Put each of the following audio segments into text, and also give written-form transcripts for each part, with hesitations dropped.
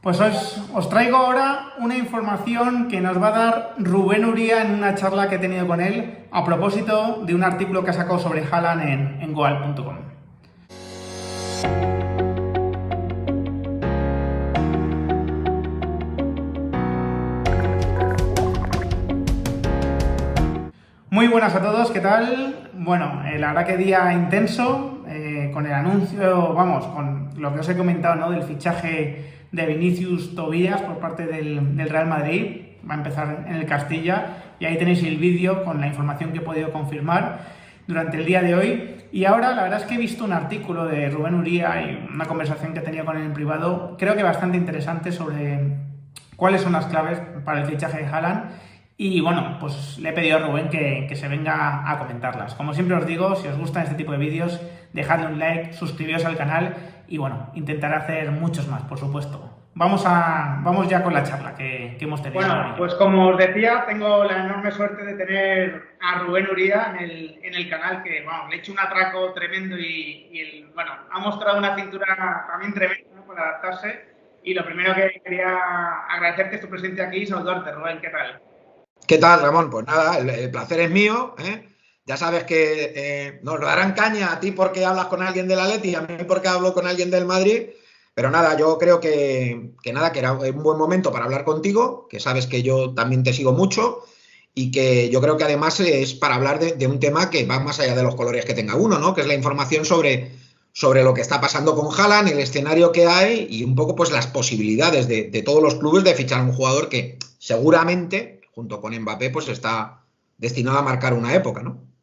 Pues os traigo ahora una información que nos va a dar Rubén Uría en una charla que he tenido con él a propósito de un artículo que ha sacado sobre Haaland en goal.com. Muy buenas a todos, ¿qué tal? Bueno, la verdad que día intenso, con el anuncio, vamos, con lo que os he comentado, ¿no? Del fichaje de Vinicius Tobías por parte del Real Madrid. Va a empezar en el Castilla y ahí tenéis el vídeo con la información que he podido confirmar durante el día de hoy. Y ahora la verdad es que he visto un artículo de Rubén Uría y una conversación que he tenido con él en privado, creo que bastante interesante, sobre cuáles son las claves para el fichaje de Haaland. Y bueno, pues le he pedido a Rubén que se venga a comentarlas. Como siempre os digo, si os gustan este tipo de vídeos, dejadle un like, suscribiros al canal y bueno, intentaré hacer muchos más, por supuesto. Vamos ya con la charla que hemos tenido. Bueno, pues como os decía, tengo la enorme suerte de tener a Rubén Uría en el canal, que bueno, le he hecho un atraco tremendo y bueno, ha mostrado una cintura también tremenda, ¿no?, para adaptarse. Y lo primero que quería agradecerte es tu presencia aquí y saludarte, Rubén, ¿qué tal? ¿Qué tal, Ramón? Pues nada, el placer es mío, ¿eh? Ya sabes que nos darán caña a ti porque hablas con alguien del Atleti y a mí porque hablo con alguien del Madrid. Pero nada, yo creo que era un buen momento para hablar contigo, que sabes que yo también te sigo mucho y que yo creo que además es para hablar de un tema que va más allá de los colores que tenga uno, ¿no? Que es la información sobre lo que está pasando con Haaland, el escenario que hay y un poco pues las posibilidades de todos los clubes de fichar a un jugador que seguramente, junto con Mbappé, pues está destinado a marcar una época, ¿no?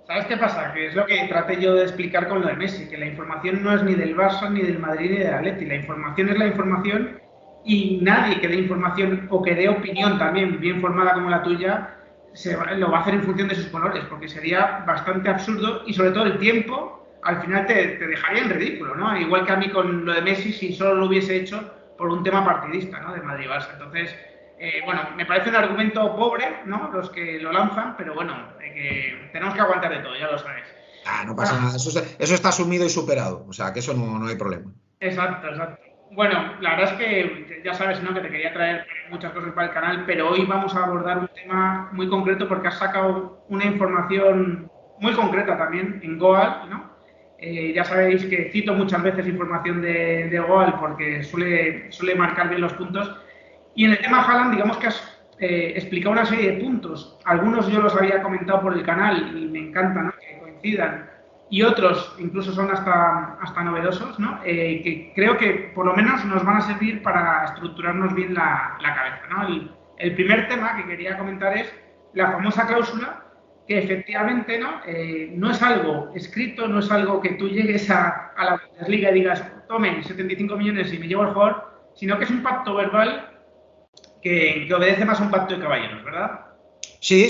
¿Sabes qué pasa? Que es lo que traté yo de explicar con lo de Messi, que la información no es ni del Barça, ni del Madrid, ni del Atleti. La información es la información y nadie que dé información o que dé opinión también bien formada como la tuya lo va a hacer en función de sus colores, porque sería bastante absurdo y sobre todo el tiempo al final te dejaría en ridículo, ¿no? Igual que a mí con lo de Messi, si solo lo hubiese hecho por un tema partidista, ¿no?, de Madrid-Barça. Entonces, bueno, me parece un argumento pobre, ¿no?, los que lo lanzan, pero bueno, tenemos que aguantar de todo, ya lo sabes. No pasa nada, eso está asumido y superado, o sea que eso no hay problema. Exacto, exacto. Bueno, la verdad es que ya sabes, ¿no?, que te quería traer muchas cosas para el canal, pero hoy vamos a abordar un tema muy concreto porque has sacado una información muy concreta también en Goal, ¿no? Ya sabéis que cito muchas veces información de Goal porque suele marcar bien los puntos. Y en el tema Haaland, digamos que has explicado una serie de puntos. Algunos yo los había comentado por el canal y me encanta, ¿no?, que coincidan. Y otros incluso son hasta novedosos, ¿no? Que creo que por lo menos nos van a servir para estructurarnos bien la cabeza, ¿no? El primer tema que quería comentar es la famosa cláusula, que efectivamente, ¿no?, no es algo escrito, no es algo que tú llegues a la Bundesliga y digas, tomen 75 millones y me llevo el jugador, sino que es un pacto verbal que obedece más a un pacto de caballeros, ¿verdad? Sí,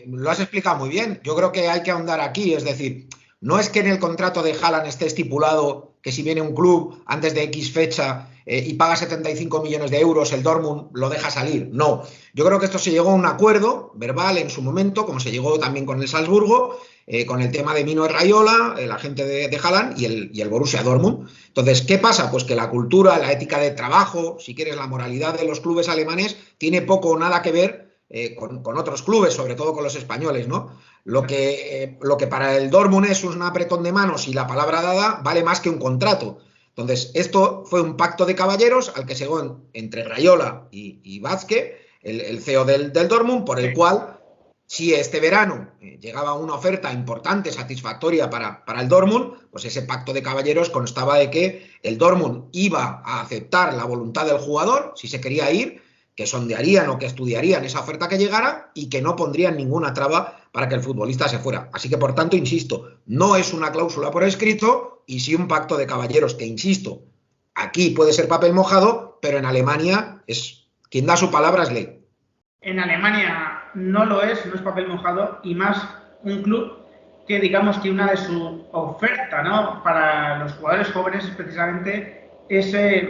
lo has explicado muy bien. Yo creo que hay que ahondar aquí, es decir, no es que en el contrato de Haaland esté estipulado que si viene un club antes de X fecha y paga 75 millones de euros, el Dortmund lo deja salir. No, yo creo que esto se llegó a un acuerdo verbal en su momento, como se llegó también con el Salzburgo, con el tema de Mino Raiola, el agente de Haaland y el Borussia Dortmund. Entonces, ¿qué pasa? Pues que la cultura, la ética de trabajo, si quieres, la moralidad de los clubes alemanes tiene poco o nada que ver con otros clubes, sobre todo con los españoles, ¿no? Lo que para el Dortmund es un apretón de manos y la palabra dada vale más que un contrato. Entonces, esto fue un pacto de caballeros al que se llegó entre Raiola y Vázquez, el CEO del Dortmund, por el cual, si este verano llegaba una oferta importante, satisfactoria para el Dortmund, pues ese pacto de caballeros constaba de que el Dortmund iba a aceptar la voluntad del jugador, si se quería ir, que sondearían o que estudiarían esa oferta que llegara y que no pondrían ninguna traba para que el futbolista se fuera. Así que, por tanto, insisto, no es una cláusula por escrito y sí un pacto de caballeros que, insisto, aquí puede ser papel mojado, pero en Alemania es quien da su palabra es ley. En Alemania no lo es, no es papel mojado, y más un club que, digamos, que una de su oferta, ¿no?, para los jugadores jóvenes es precisamente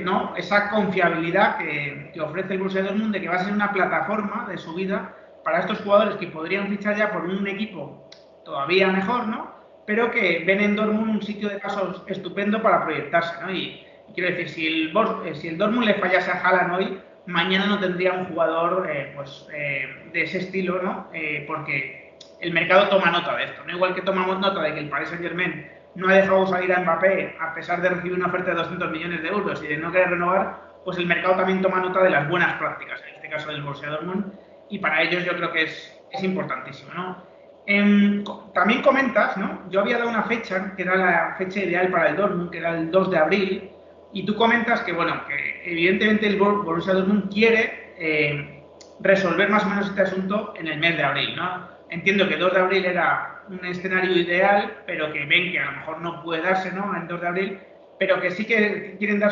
¿no?, esa confiabilidad que ofrece el Borussia Dortmund, de que va a ser una plataforma de subida para estos jugadores que podrían fichar ya por un equipo todavía mejor, ¿no?, pero que ven en Dortmund un sitio de paso estupendo para proyectarse, ¿no? Y quiero decir, si el Dortmund le fallase a Haaland hoy, mañana no tendría un jugador de ese estilo, ¿no? Porque el mercado toma nota de esto, ¿no? Igual que tomamos nota de que el Paris Saint-Germain no ha dejado salir a Mbappé a pesar de recibir una oferta de 200 millones de euros y de no querer renovar, pues el mercado también toma nota de las buenas prácticas, en este caso del Borussia Dortmund, y para ellos yo creo que es importantísimo, ¿no? También comentas, ¿no? Yo había dado una fecha, que era la fecha ideal para el Dortmund, que era el 2 de abril, y tú comentas que, bueno, que evidentemente el Borussia Dortmund quiere resolver más o menos este asunto en el mes de abril, ¿no? Entiendo que 2 de abril era un escenario ideal, pero que ven que a lo mejor no puede darse, ¿no? En 2 de abril, pero que sí que quieren,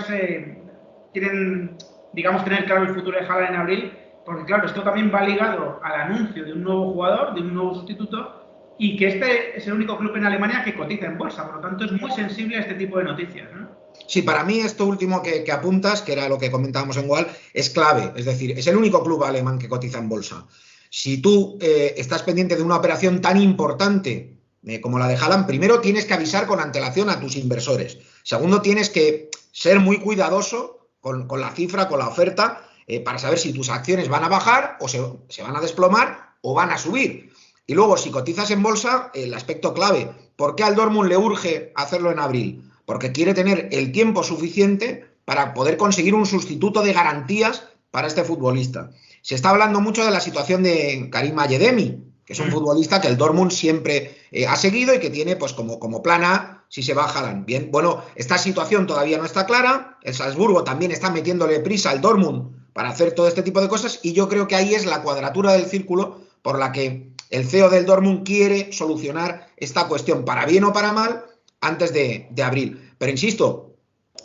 digamos, tener claro el futuro de Haaland en abril, porque claro, esto también va ligado al anuncio de un nuevo jugador, de un nuevo sustituto, y que este es el único club en Alemania que cotiza en bolsa, por lo tanto es muy sensible a este tipo de noticias, ¿no? Sí, para mí esto último que apuntas, que era lo que comentábamos en Wall, es clave. Es decir, es el único club alemán que cotiza en bolsa. Si tú estás pendiente de una operación tan importante como la de Haaland, primero tienes que avisar con antelación a tus inversores. Segundo, tienes que ser muy cuidadoso con la cifra, con la oferta, para saber si tus acciones van a bajar o se van a desplomar o van a subir. Y luego, si cotizas en bolsa, el aspecto clave, ¿por qué al Dortmund le urge hacerlo en abril? Porque quiere tener el tiempo suficiente para poder conseguir un sustituto de garantías para este futbolista. Se está hablando mucho de la situación de Karim Adeyemi, que es un futbolista que el Dortmund siempre ha seguido y que tiene pues como plan A si se va Haaland. Bien, bueno, esta situación todavía no está clara. El Salzburgo también está metiéndole prisa al Dortmund para hacer todo este tipo de cosas y yo creo que ahí es la cuadratura del círculo por la que el CEO del Dortmund quiere solucionar esta cuestión, para bien o para mal, antes de abril. Pero insisto,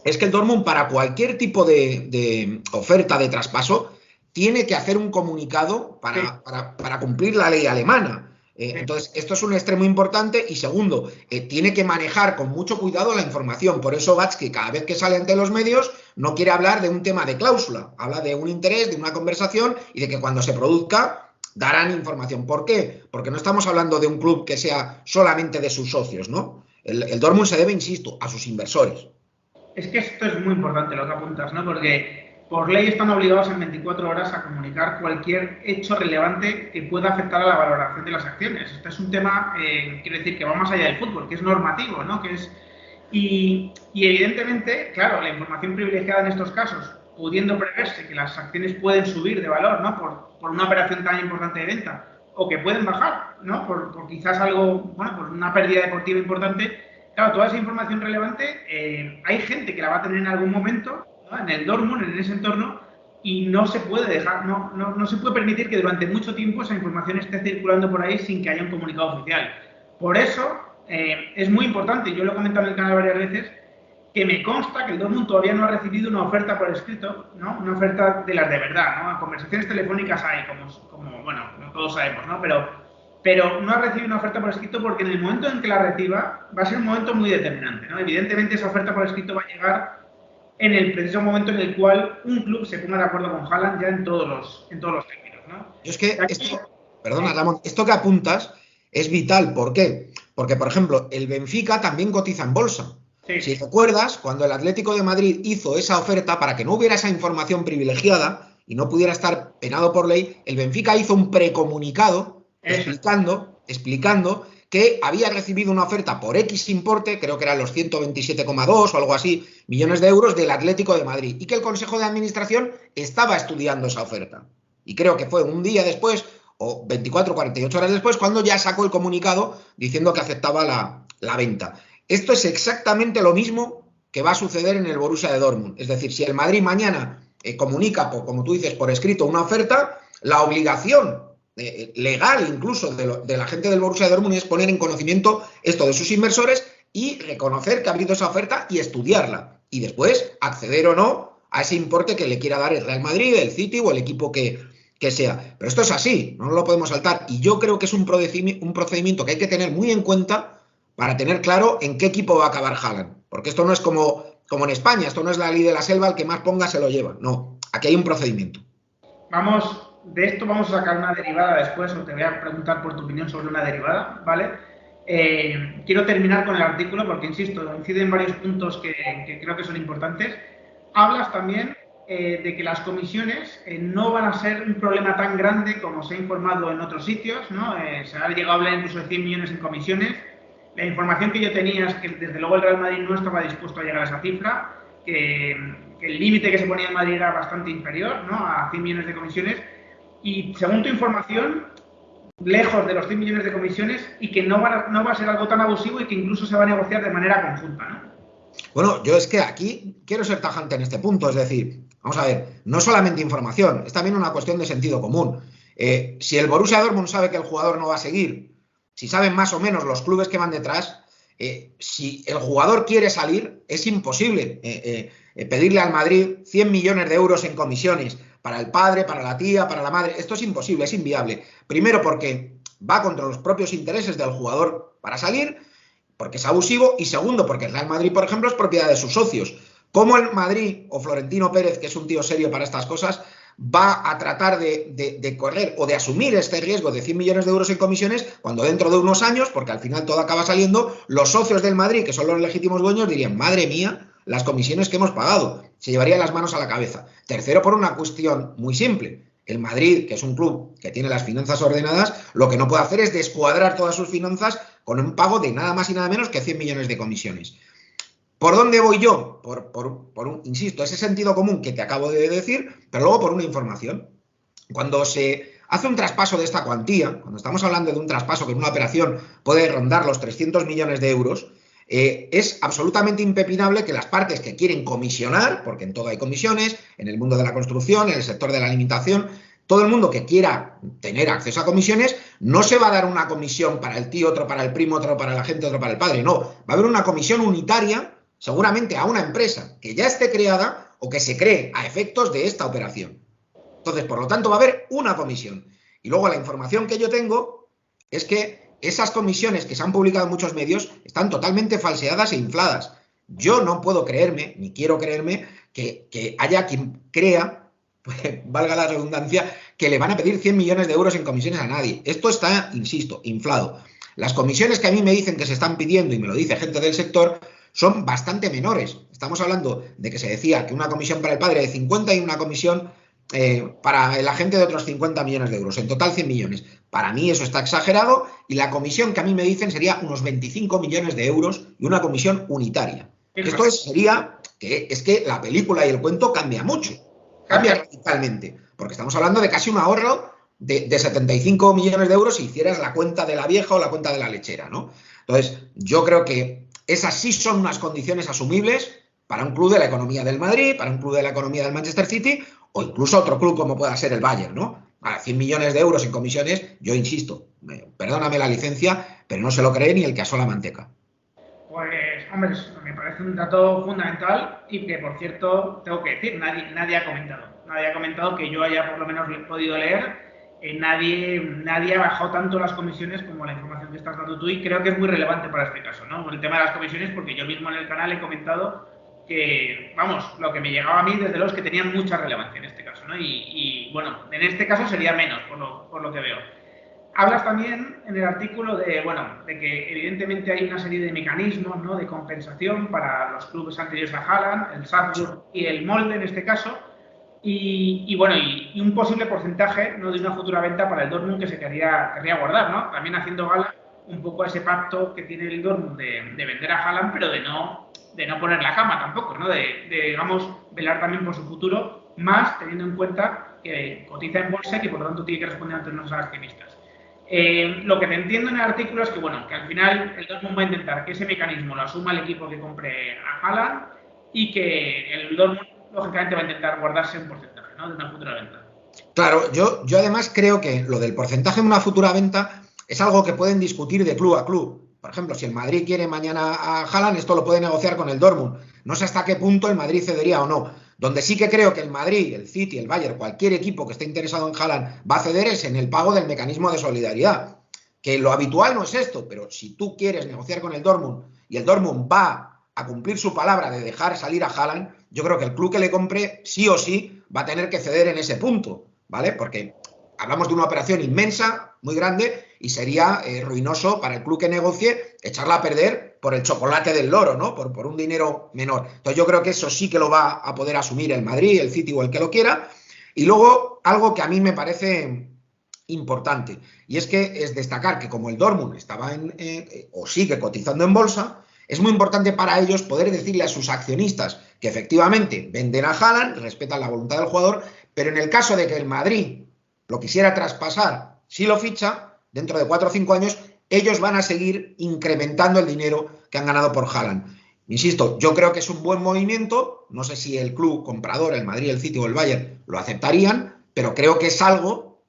es que el Dortmund para cualquier tipo de oferta de traspaso tiene que hacer un comunicado para cumplir la ley alemana. Entonces, esto es un extremo importante y segundo, tiene que manejar con mucho cuidado la información. Por eso Watzke, cada vez que sale ante los medios, no quiere hablar de un tema de cláusula, habla de un interés, de una conversación y de que cuando se produzca darán información. ¿Por qué? Porque no estamos hablando de un club que sea solamente de sus socios, ¿no? El Dortmund se debe, insisto, a sus inversores. Es que esto es muy importante lo que apuntas, ¿no? Porque por ley están obligados en 24 horas a comunicar cualquier hecho relevante que pueda afectar a la valoración de las acciones. Este es un tema, quiero decir, que va más allá del fútbol, que es normativo, ¿no? Y evidentemente, claro, la información privilegiada en estos casos, pudiendo preverse que las acciones pueden subir de valor, ¿no? Por una operación tan importante de venta, o que pueden bajar, ¿no? Por quizás algo, bueno, por una pérdida deportiva importante. Claro, toda esa información relevante, hay gente que la va a tener en algún momento, ¿no? En el Dortmund, en ese entorno, y no se puede dejar, no se puede permitir que durante mucho tiempo esa información esté circulando por ahí sin que haya un comunicado oficial. Por eso es muy importante, yo lo he comentado en el canal varias veces, que me consta que el Dortmund todavía no ha recibido una oferta por escrito, ¿no? Una oferta de las de verdad, ¿no? Conversaciones telefónicas hay, como bueno, no todos sabemos, ¿no? Pero no ha recibido una oferta por escrito porque en el momento en que la reciba va a ser un momento muy determinante, ¿no? Evidentemente esa oferta por escrito va a llegar en el preciso momento en el cual un club se ponga de acuerdo con Haaland ya en todos los términos, ¿no? Yo es que perdona, Ramón, esto que apuntas es vital. ¿Por qué? Porque, por ejemplo, el Benfica también cotiza en bolsa. Sí. Si recuerdas, cuando el Atlético de Madrid hizo esa oferta para que no hubiera esa información privilegiada y no pudiera estar penado por ley, el Benfica hizo un precomunicado explicando que había recibido una oferta por X importe, creo que eran los 127,2 o algo así, millones de euros del Atlético de Madrid, y que el Consejo de Administración estaba estudiando esa oferta. Y creo que fue un día después, o 24 o 48 horas después, cuando ya sacó el comunicado diciendo que aceptaba la venta. Esto es exactamente lo mismo que va a suceder en el Borussia de Dortmund. Es decir, si el Madrid mañana comunica, como tú dices, por escrito una oferta, la obligación legal incluso de la gente del Borussia de Dortmund es poner en conocimiento esto de sus inversores y reconocer que ha habido esa oferta y estudiarla. Y después acceder o no a ese importe que le quiera dar el Real Madrid, el City o el equipo que sea. Pero esto es así, no nos lo podemos saltar. Y yo creo que es un procedimiento que hay que tener muy en cuenta para tener claro en qué equipo va a acabar Haaland. Porque esto no es como en España, esto no es la ley de la selva, el que más ponga se lo lleva. No, aquí hay un procedimiento. De esto vamos a sacar una derivada después, o te voy a preguntar por tu opinión sobre una derivada, ¿vale? Quiero terminar con el artículo porque, insisto, incide en varios puntos que creo que son importantes. hablas también de que las comisiones no van a ser un problema tan grande como se ha informado en otros sitios, ¿no? Se ha llegado a hablar incluso de 100 millones en comisiones. La información que yo tenía es que desde luego el Real Madrid no estaba dispuesto a llegar a esa cifra, que el límite que se ponía en Madrid era bastante inferior, ¿no?, a 100 millones de comisiones. Y según tu información, lejos de los 100 millones de comisiones y que no va a ser algo tan abusivo y que incluso se va a negociar de manera conjunta, ¿no? Bueno, yo es que aquí quiero ser tajante en este punto, es decir, vamos a ver, no solamente información, es también una cuestión de sentido común. Si el Borussia Dortmund sabe que el jugador no va a seguir, si saben más o menos los clubes que van detrás, si el jugador quiere salir, es imposible pedirle al Madrid 100 millones de euros en comisiones para el padre, para la tía, para la madre. Esto es imposible, es inviable. Primero porque va contra los propios intereses del jugador para salir, porque es abusivo, y segundo, porque el Real Madrid, por ejemplo, es propiedad de sus socios. ¿Cómo el Madrid o Florentino Pérez, que es un tío serio para estas cosas, va a tratar de correr o de asumir este riesgo de 100 millones de euros en comisiones cuando dentro de unos años, porque al final todo acaba saliendo, los socios del Madrid, que son los legítimos dueños, dirían, madre mía, las comisiones que hemos pagado? Se llevarían las manos a la cabeza. Tercero, por una cuestión muy simple. El Madrid, que es un club que tiene las finanzas ordenadas, lo que no puede hacer es descuadrar todas sus finanzas con un pago de nada más y nada menos que 100 millones de comisiones. ¿Por dónde voy yo? Insisto, ese sentido común que te acabo de decir, pero luego por una información. Cuando se hace un traspaso de esta cuantía, cuando estamos hablando de un traspaso que en una operación puede rondar los 300 millones de euros, es absolutamente impepinable que las partes que quieren comisionar, porque en todo hay comisiones, en el mundo de la construcción, en el sector de la alimentación, todo el mundo que quiera tener acceso a comisiones, no se va a dar una comisión para el tío, otro para el primo, otro para la gente, otro para el padre, no, va a haber una comisión unitaria, seguramente a una empresa que ya esté creada o que se cree a efectos de esta operación. Entonces, por lo tanto, va a haber una comisión. Y luego la información que yo tengo es que esas comisiones que se han publicado en muchos medios están totalmente falseadas e infladas. Yo no puedo creerme, ni quiero creerme, que haya quien crea, pues, valga la redundancia, que le van a pedir 100 millones de euros en comisiones a nadie. Esto está, insisto, inflado. Las comisiones que a mí me dicen que se están pidiendo, y me lo dice gente del sector, son bastante menores. Estamos hablando de que se decía que una comisión para el padre de 50 y una comisión para el agente de otros 50 millones de euros. En total 100 millones. Para mí eso está exagerado y la comisión que a mí me dicen sería unos 25 millones de euros y una comisión unitaria. Esto sería que es que la película y el cuento cambia mucho. Cambia radicalmente. Porque estamos hablando de casi un ahorro de 75 millones de euros si hicieras la cuenta de la vieja o la cuenta de la lechera, ¿no? Entonces, yo creo que esas sí son unas condiciones asumibles para un club de la economía del Madrid, para un club de la economía del Manchester City o incluso otro club como pueda ser el Bayern, ¿no? A 100 millones de euros en comisiones, yo insisto, perdóname la licencia, pero no se lo cree ni el que asó la manteca. Pues, hombre, me parece un dato fundamental y que, por cierto, tengo que decir, nadie ha comentado. Nadie ha comentado que yo haya por lo menos podido leer. Nadie ha bajado tanto las comisiones como la información que estás dando tú y creo que es muy relevante para este caso, ¿no? El tema de las comisiones, porque yo mismo en el canal he comentado que, vamos, lo que me llegaba a mí desde los que tenían mucha relevancia en este caso, ¿no? Y bueno, en este caso sería menos, por lo que veo. Hablas también en el artículo de, bueno, de que evidentemente hay una serie de mecanismos, ¿no?, de compensación para los clubes anteriores a Haaland, el Salzburg y el Molde en este caso, y bueno, y un posible porcentaje, ¿no?, de una futura venta para el Dortmund que se querría guardar, ¿no? También haciendo gala un poco a ese pacto que tiene el Dortmund de vender a Haaland, pero de no poner la cama tampoco, ¿no? Digamos, velar también por su futuro, más teniendo en cuenta que cotiza en bolsa y que por lo tanto tiene que responder ante unos accionistas. Lo que te entiendo en el artículo es que, bueno, que al final el Dortmund va a intentar que ese mecanismo lo asuma el equipo que compre a Haaland y que el Dortmund, lógicamente, va a intentar guardarse un porcentaje, ¿no?, de una futura venta. Claro, yo además creo que lo del porcentaje de una futura venta es algo que pueden discutir de club a club. Por ejemplo, si el Madrid quiere mañana a Haaland, esto lo puede negociar con el Dortmund. No sé hasta qué punto el Madrid cedería o no. Donde sí que creo que el Madrid, el City, el Bayern, cualquier equipo que esté interesado en Haaland va a ceder es en el pago del mecanismo de solidaridad. Que lo habitual no es esto, pero si tú quieres negociar con el Dortmund y el Dortmund va a cumplir su palabra de dejar salir a Haaland, yo creo que el club que le compre sí o sí va a tener que ceder en ese punto, ¿vale? Porque hablamos de una operación inmensa, muy grande, y sería ruinoso para el club que negocie echarla a perder por el chocolate del loro, ¿no? Por un dinero menor. Entonces yo creo que eso sí que lo va a poder asumir el Madrid, el City o el que lo quiera. Y luego algo que a mí me parece importante, y es que es destacar que como el Dortmund estaba o sigue cotizando en bolsa, es muy importante para ellos poder decirle a sus accionistas que efectivamente venden a Haaland, respetan la voluntad del jugador, pero en el caso de que el Madrid lo quisiera traspasar, si lo ficha, dentro de 4 o 5 años, ellos van a seguir incrementando el dinero que han ganado por Haaland. Insisto, yo creo que es un buen movimiento, no sé si el club comprador, el Madrid, el City o el Bayern, lo aceptarían, pero creo que es algo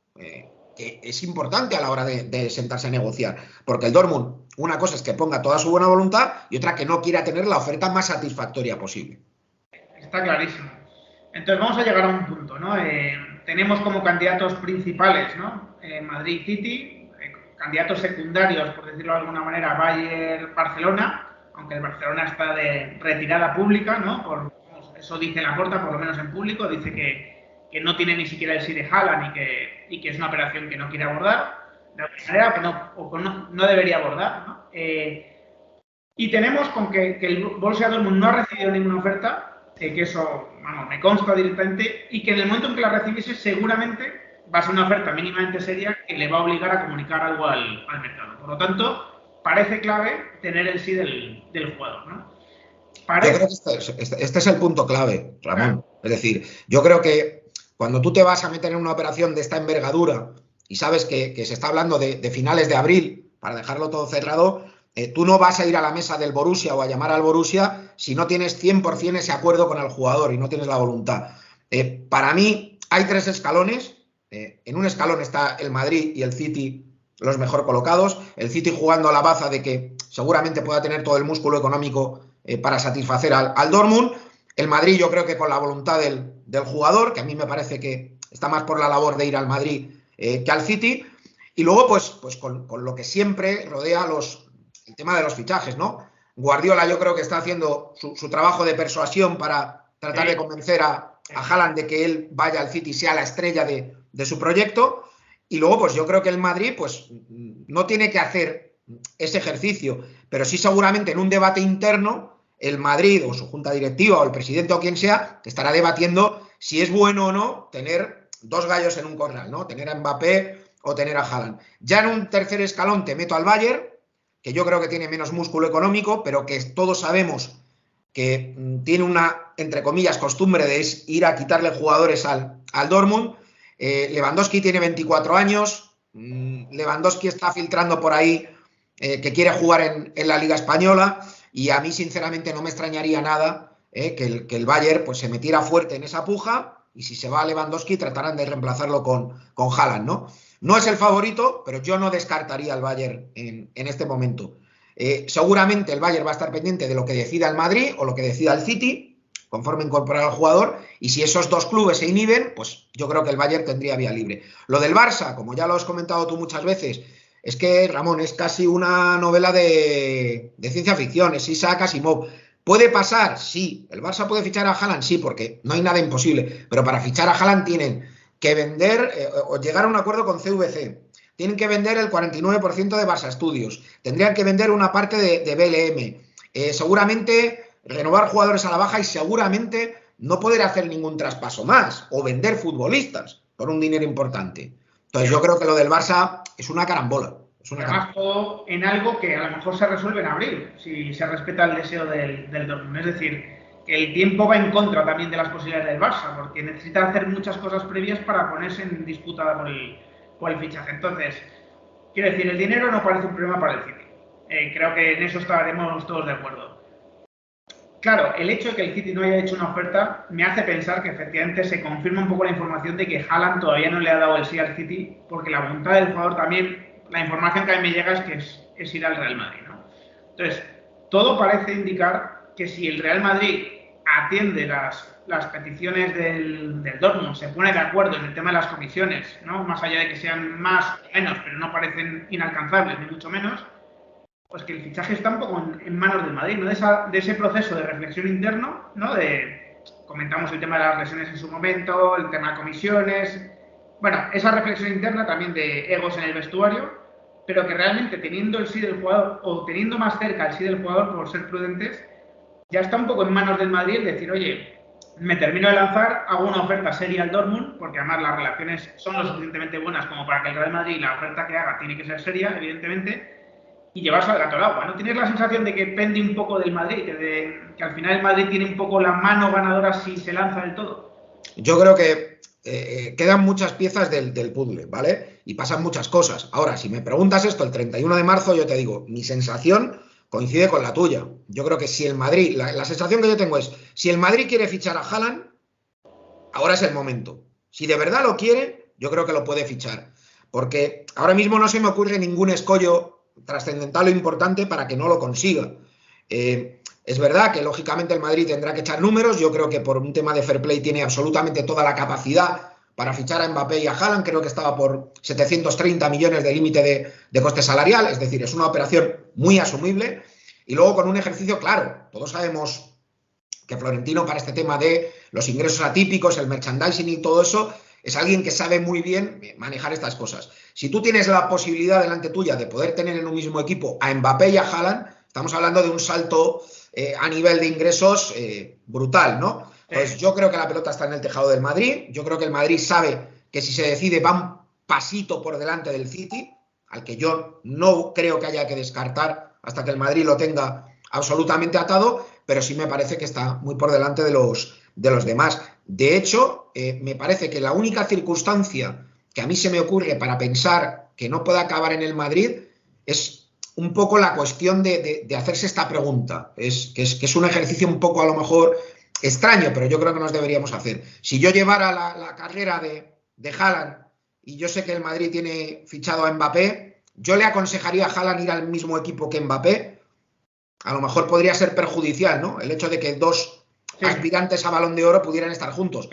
que es importante a la hora de sentarse a negociar, porque el Dortmund, una cosa es que ponga toda su buena voluntad y otra que no quiera tener la oferta más satisfactoria posible. Está clarísimo. Entonces vamos a llegar a un punto, ¿no? Tenemos como candidatos principales, ¿no? Madrid City, candidatos secundarios, por decirlo de alguna manera, Bayern, Barcelona, aunque el Barcelona está de retirada pública, ¿no? Eso dice Laporta, por lo menos en público, dice que no tiene ni siquiera el sí de Haaland y que es una operación que no quiere abordar, de alguna manera, o no debería abordar, ¿no? Y tenemos con que el Borussia Dortmund no ha recibido ninguna oferta, que eso, vamos, me consta directamente, y que en el momento en que la recibiese seguramente va a ser una oferta mínimamente seria que le va a obligar a comunicar algo al mercado. Por lo tanto, parece clave tener el sí del jugador, ¿no? Yo creo que este es el punto clave, Ramón. Claro. Es decir, yo creo que cuando tú te vas a meter en una operación de esta envergadura y sabes que se está hablando de finales de abril, para dejarlo todo cerrado, tú no vas a ir a la mesa del Borussia o a llamar al Borussia si no tienes 100% ese acuerdo con el jugador y no tienes la voluntad. Para mí hay 3 escalones. En un escalón está el Madrid y el City, los mejor colocados. El City jugando a la baza de que seguramente pueda tener todo el músculo económico para satisfacer al Dortmund. El Madrid yo creo que con la voluntad del jugador, que a mí me parece que está más por la labor de ir al Madrid que al City. Y luego pues con lo que siempre rodea el tema de los fichajes, ¿no? Guardiola yo creo que está haciendo su trabajo de persuasión para tratar de convencer a Haaland de que él vaya al City, sea la estrella de su proyecto. Y luego pues yo creo que el Madrid pues no tiene que hacer ese ejercicio, pero sí seguramente en un debate interno el Madrid o su junta directiva o el presidente o quien sea que estará debatiendo si es bueno o no tener 2 gallos en un corral, ¿no? Tener a Mbappé o tener a Haaland. Ya en un tercer escalón te meto al Bayern, que yo creo que tiene menos músculo económico, pero que todos sabemos que tiene una, entre comillas, costumbre de ir a quitarle jugadores al Dortmund. Lewandowski tiene 24 años, Lewandowski está filtrando por ahí que quiere jugar en la Liga Española, y a mí sinceramente no me extrañaría nada que el Bayern pues, se metiera fuerte en esa puja, y si se va a Lewandowski tratarán de reemplazarlo con Haaland, ¿no? No es el favorito, pero yo no descartaría al Bayern en este momento. Seguramente el Bayern va a estar pendiente de lo que decida el Madrid o lo que decida el City, conforme incorporar al jugador, y si esos 2 clubes se inhiben, pues yo creo que el Bayern tendría vía libre. Lo del Barça, como ya lo has comentado tú muchas veces, es que, Ramón, es casi una novela de ciencia ficción, es Isaac Asimov. ¿Puede pasar? Sí. ¿El Barça puede fichar a Haaland? Sí, porque no hay nada imposible, pero para fichar a Haaland tienen que vender o llegar a un acuerdo con CVC. Tienen que vender el 49% de Barça Studios. Tendrían que vender una parte de BLM. Seguramente renovar jugadores a la baja y seguramente no poder hacer ningún traspaso más o vender futbolistas por un dinero importante. Entonces yo creo que lo del Barça es una carambola. Además, todo en algo que a lo mejor se resuelve en abril, si se respeta el deseo del Dortmund. Es decir, que el tiempo va en contra también de las posibilidades del Barça, porque necesita hacer muchas cosas previas para ponerse en disputa por el fichaje. Entonces, quiero decir, el dinero no parece un problema para el City. Creo que en eso estaremos todos de acuerdo. Claro, el hecho de que el City no haya hecho una oferta me hace pensar que efectivamente se confirma un poco la información de que Haaland todavía no le ha dado el sí al City, porque la voluntad del jugador también, la información que a mí me llega es que es ir al Real Madrid, ¿no? Entonces, todo parece indicar que si el Real Madrid atiende las peticiones del Dortmund, se pone de acuerdo en el tema de las comisiones, ¿no? Más allá de que sean más o menos, pero no parecen inalcanzables, ni mucho menos, pues que el fichaje está un poco en manos del Madrid, ¿no? De ese proceso de reflexión interno, ¿no? Comentamos el tema de las lesiones en su momento, el tema de comisiones. Bueno, esa reflexión interna también de egos en el vestuario, pero que realmente teniendo el sí del jugador o teniendo más cerca el sí del jugador por ser prudentes, ya está un poco en manos del Madrid decir, oye, me termino de lanzar, hago una oferta seria al Dortmund, porque además las relaciones son lo suficientemente buenas como para que el Real Madrid, la oferta que haga, tiene que ser seria, evidentemente, y llevarse al gato al agua. ¿No tienes la sensación de que pende un poco del Madrid, que al final el Madrid tiene un poco la mano ganadora si se lanza del todo? Yo creo que quedan muchas piezas del puzzle, ¿vale? Y pasan muchas cosas. Ahora, si me preguntas esto el 31 de marzo, yo te digo, mi sensación coincide con la tuya. Yo creo que si el Madrid, la sensación que yo tengo es, si el Madrid quiere fichar a Haaland, ahora es el momento. Si de verdad lo quiere, yo creo que lo puede fichar. Porque ahora mismo no se me ocurre ningún escollo trascendental o importante para que no lo consiga. Es verdad que lógicamente el Madrid tendrá que echar números. Yo creo que por un tema de fair play tiene absolutamente toda la capacidad para fichar a Mbappé y a Haaland. Creo que estaba por 730 millones de límite de coste salarial. Es decir, es una operación muy asumible. Y luego con un ejercicio claro. Todos sabemos que Florentino, para este tema de los ingresos atípicos, el merchandising y todo eso, es alguien que sabe muy bien manejar estas cosas. Si tú tienes la posibilidad delante tuya de poder tener en un mismo equipo a Mbappé y a Haaland, estamos hablando de un salto a nivel de ingresos brutal, ¿no? Pues yo creo que la pelota está en el tejado del Madrid. Yo creo que el Madrid sabe que si se decide va un pasito por delante del City, al que yo no creo que haya que descartar hasta que el Madrid lo tenga absolutamente atado, pero sí me parece que está muy por delante de los demás. De hecho, me parece que la única circunstancia que a mí se me ocurre para pensar que no puede acabar en el Madrid es un poco la cuestión de hacerse esta pregunta. Que es un ejercicio un poco a lo mejor extraño, pero yo creo que nos deberíamos hacer. Si yo llevara la carrera de Haaland y yo sé que el Madrid tiene fichado a Mbappé, yo le aconsejaría a Haaland ir al mismo equipo que Mbappé. A lo mejor podría ser perjudicial, ¿no? El hecho de que dos aspirantes a Balón de Oro pudieran estar juntos.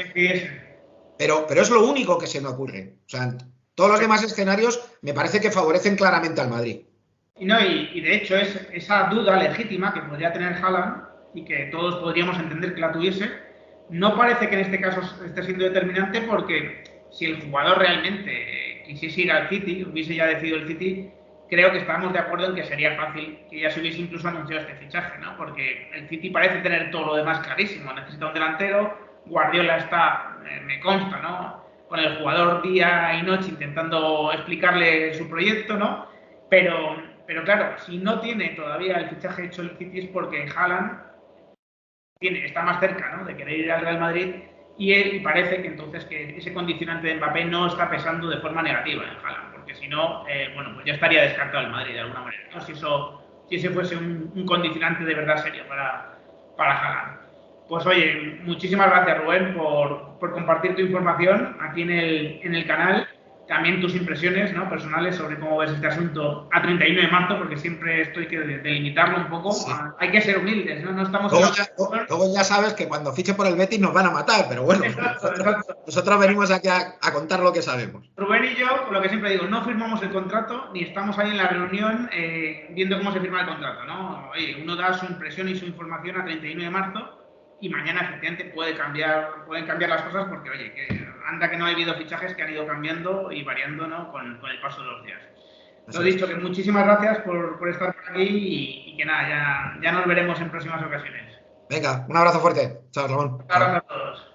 Pero es lo único que se me ocurre. O sea, todos los demás escenarios me parece que favorecen claramente al Madrid. Y de hecho es esa duda legítima que podría tener Haaland y que todos podríamos entender que la tuviese, no parece que en este caso esté siendo determinante, porque si el jugador realmente quisiese ir al City, hubiese ya decidido el City, creo que estamos de acuerdo en que sería fácil que ya se hubiese incluso anunciado este fichaje, ¿no? Porque el City parece tener todo lo demás clarísimo. Necesita un delantero, Guardiola está, me consta, ¿no?, con el jugador día y noche intentando explicarle su proyecto, ¿no? Pero claro, si no tiene todavía el fichaje hecho el City es porque Haaland está más cerca, ¿no?, de querer ir al Real Madrid, y parece que entonces que ese condicionante de Mbappé no está pesando de forma negativa en Haaland, porque si no, bueno, pues ya estaría descartado el Madrid de alguna manera, ¿no? Si ese fuese un condicionante de verdad serio para Haaland. Pues oye, muchísimas gracias, Rubén, por compartir tu información aquí en el canal. También tus impresiones, ¿no?, personales sobre cómo ves este asunto a 31 de marzo, porque siempre esto hay que delimitarlo un poco. Sí. Hay que ser humildes, ¿no? No estamos... Luego ya sabes que cuando fiche por el Betis nos van a matar, pero bueno, exacto. Nosotros venimos aquí a contar lo que sabemos. Rubén y yo, lo que siempre digo, no firmamos el contrato, ni estamos ahí en la reunión viendo cómo se firma el contrato, ¿no? Oye, uno da su impresión y su información a 31 de marzo, y mañana efectivamente pueden cambiar las cosas, porque oye, que anda que no ha habido fichajes que han ido cambiando y variando, ¿no?, con el paso de los días. Lo dicho, que muchísimas gracias por estar por aquí y que nada, ya nos veremos en próximas ocasiones. Venga, un abrazo fuerte. Chao, Ramón. Un abrazo a todos.